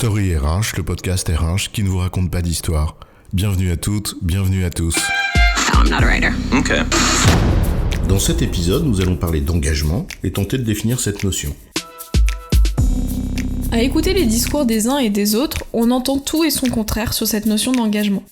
Story RH, le podcast RH qui ne vous raconte pas d'histoire. Bienvenue à toutes, bienvenue à tous. No, I'm not a writer. Ok. Dans cet épisode, nous allons parler d'engagement et tenter de définir cette notion. À écouter les discours des uns et des autres, on entend tout et son contraire sur cette notion d'engagement.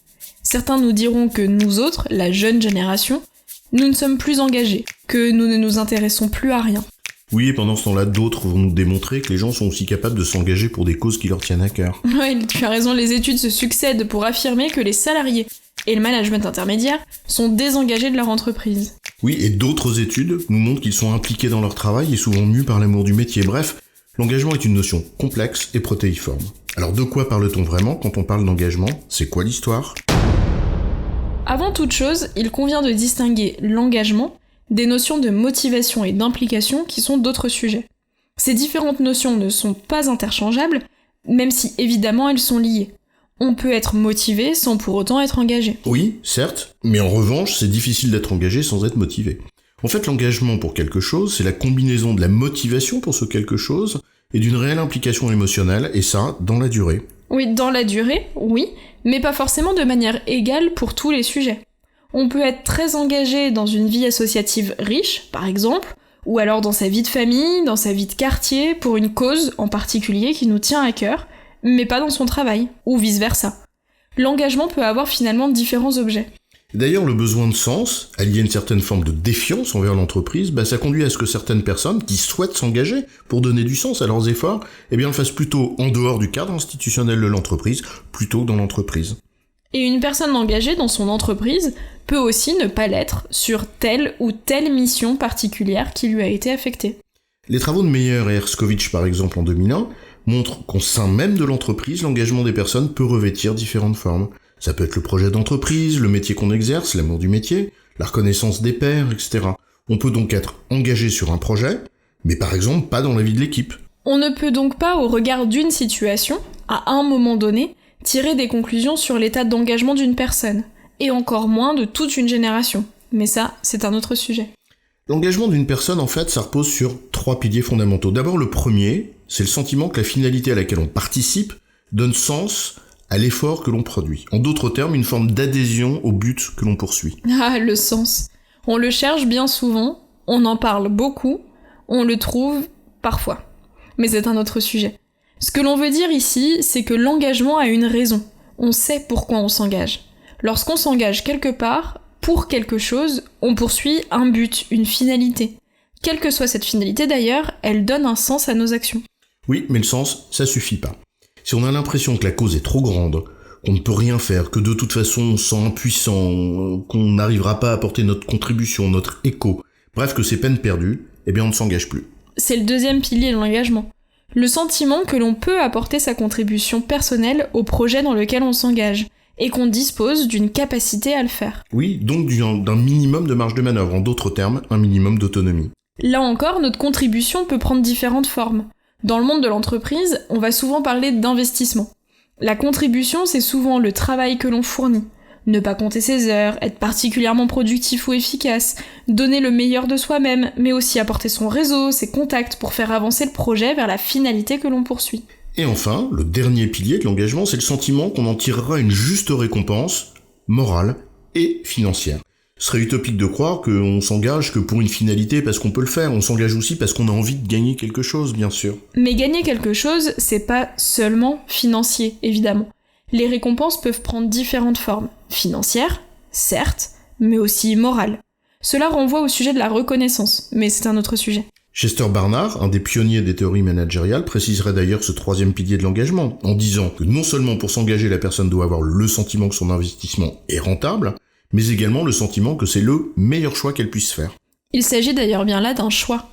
Certains nous diront que nous autres, la jeune génération, nous ne sommes plus engagés, que nous ne nous intéressons plus à rien. Oui, et pendant ce temps-là, d'autres vont nous démontrer que les gens sont aussi capables de s'engager pour des causes qui leur tiennent à cœur. Ouais, tu as raison, les études se succèdent pour affirmer que les salariés et le management intermédiaire sont désengagés de leur entreprise. Oui, et d'autres études nous montrent qu'ils sont impliqués dans leur travail et souvent mus par l'amour du métier. Bref, l'engagement est une notion complexe et protéiforme. Alors de quoi parle-t-on vraiment quand on parle d'engagement ? C'est quoi l'histoire ? Avant toute chose, il convient de distinguer l'engagement des notions de motivation et d'implication qui sont d'autres sujets. Ces différentes notions ne sont pas interchangeables, même si évidemment elles sont liées. On peut être motivé sans pour autant être engagé. Oui, certes, mais en revanche, c'est difficile d'être engagé sans être motivé. En fait, l'engagement pour quelque chose, c'est la combinaison de la motivation pour ce quelque chose et d'une réelle implication émotionnelle, et ça, dans la durée. Oui, dans la durée, oui, mais pas forcément de manière égale pour tous les sujets. On peut être très engagé dans une vie associative riche, par exemple, ou alors dans sa vie de famille, dans sa vie de quartier, pour une cause en particulier qui nous tient à cœur, mais pas dans son travail, ou vice-versa. L'engagement peut avoir finalement différents objets. D'ailleurs, le besoin de sens, allié à une certaine forme de défiance envers l'entreprise, ça conduit à ce que certaines personnes qui souhaitent s'engager pour donner du sens à leurs efforts, le fassent plutôt en dehors du cadre institutionnel de l'entreprise, plutôt que dans l'entreprise. Et une personne engagée dans son entreprise peut aussi ne pas l'être sur telle ou telle mission particulière qui lui a été affectée. Les travaux de Meyer et Herskovitch, par exemple, en 2001, montrent qu'au sein même de l'entreprise, l'engagement des personnes peut revêtir différentes formes. Ça peut être le projet d'entreprise, le métier qu'on exerce, l'amour du métier, la reconnaissance des pairs, etc. On peut donc être engagé sur un projet, mais par exemple pas dans la vie de l'équipe. On ne peut donc pas, au regard d'une situation, à un moment donné, tirer des conclusions sur l'état d'engagement d'une personne, et encore moins de toute une génération. Mais ça, c'est un autre sujet. L'engagement d'une personne, en fait, ça repose sur 3 piliers fondamentaux. D'abord, le premier, c'est le sentiment que la finalité à laquelle on participe donne sens à l'effort que l'on produit. En d'autres termes, une forme d'adhésion au but que l'on poursuit. Ah, le sens. On le cherche bien souvent, on en parle beaucoup, on le trouve parfois. Mais c'est un autre sujet. Ce que l'on veut dire ici, c'est que l'engagement a une raison. On sait pourquoi on s'engage. Lorsqu'on s'engage quelque part, pour quelque chose, on poursuit un but, une finalité. Quelle que soit cette finalité d'ailleurs, elle donne un sens à nos actions. Oui, mais le sens, ça suffit pas. Si on a l'impression que la cause est trop grande, qu'on ne peut rien faire, que de toute façon on se sent impuissant, qu'on n'arrivera pas à apporter notre contribution, notre écho, bref que c'est peine perdue, on ne s'engage plus. C'est le deuxième pilier de l'engagement. Le sentiment que l'on peut apporter sa contribution personnelle au projet dans lequel on s'engage, et qu'on dispose d'une capacité à le faire. Oui, donc d'un minimum de marge de manœuvre, en d'autres termes, un minimum d'autonomie. Là encore, notre contribution peut prendre différentes formes. Dans le monde de l'entreprise, on va souvent parler d'investissement. La contribution, c'est souvent le travail que l'on fournit. Ne pas compter ses heures, être particulièrement productif ou efficace, donner le meilleur de soi-même, mais aussi apporter son réseau, ses contacts pour faire avancer le projet vers la finalité que l'on poursuit. Et enfin, le dernier pilier de l'engagement, c'est le sentiment qu'on en tirera une juste récompense, morale et financière. Ce serait utopique de croire qu'on s'engage que pour une finalité parce qu'on peut le faire, on s'engage aussi parce qu'on a envie de gagner quelque chose, bien sûr. Mais gagner quelque chose, c'est pas seulement financier, évidemment. Les récompenses peuvent prendre différentes formes. Financières, certes, mais aussi morales. Cela renvoie au sujet de la reconnaissance, mais c'est un autre sujet. Chester Barnard, un des pionniers des théories managériales, préciserait d'ailleurs ce troisième pilier de l'engagement, en disant que non seulement pour s'engager, la personne doit avoir le sentiment que son investissement est rentable, mais également le sentiment que c'est le meilleur choix qu'elle puisse faire. Il s'agit d'ailleurs bien là d'un choix.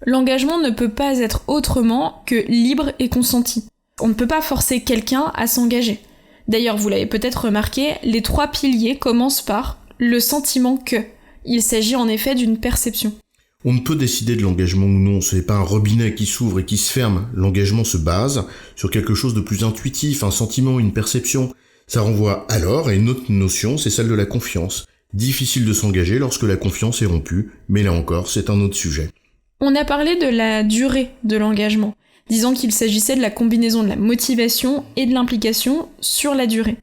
L'engagement ne peut pas être autrement que libre et consenti. On ne peut pas forcer quelqu'un à s'engager. D'ailleurs, vous l'avez peut-être remarqué, les 3 piliers commencent par le sentiment que. Il s'agit en effet d'une perception. On ne peut décider de l'engagement ou non, ce n'est pas un robinet qui s'ouvre et qui se ferme. L'engagement se base sur quelque chose de plus intuitif, un sentiment, une perception. Ça renvoie alors à une autre notion, c'est celle de la confiance. Difficile de s'engager lorsque la confiance est rompue, mais là encore, c'est un autre sujet. On a parlé de la durée de l'engagement. disant qu'il s'agissait de la combinaison de la motivation et de l'implication sur la durée.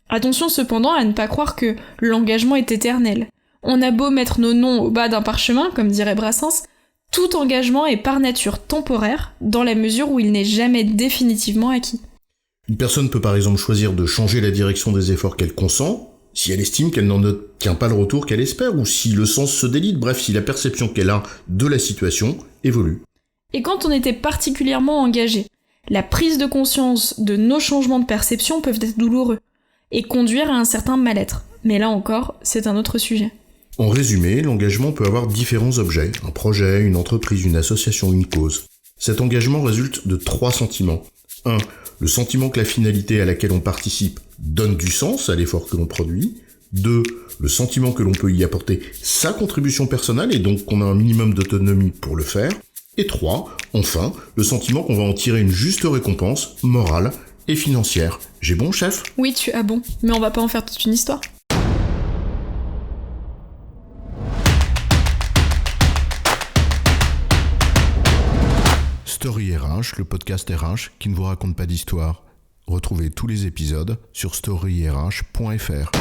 Attention cependant à ne pas croire que l'engagement est éternel. On a beau mettre nos noms au bas d'un parchemin, comme dirait Brassens, tout engagement est par nature temporaire, dans la mesure où il n'est jamais définitivement acquis. Une personne peut par exemple choisir de changer la direction des efforts qu'elle consent, si elle estime qu'elle n'en obtient pas le retour qu'elle espère, ou si le sens se délite, bref, si la perception qu'elle a de la situation évolue. Et quand on était particulièrement engagé, la prise de conscience de nos changements de perception peuvent être douloureux, et conduire à un certain mal-être. Mais là encore, c'est un autre sujet. En résumé, l'engagement peut avoir différents objets, un projet, une entreprise, une association, une cause. Cet engagement résulte de 3 sentiments. 1. Le sentiment que la finalité à laquelle on participe donne du sens à l'effort que l'on produit. 2. Le sentiment que l'on peut y apporter sa contribution personnelle et donc qu'on a un minimum d'autonomie pour le faire. Et 3. Enfin, le sentiment qu'on va en tirer une juste récompense morale et financière. J'ai bon, chef ? Oui, tu as bon, mais on va pas en faire toute une histoire. Story RH, le podcast RH qui ne vous raconte pas d'histoire. Retrouvez tous les épisodes sur storyrh.fr.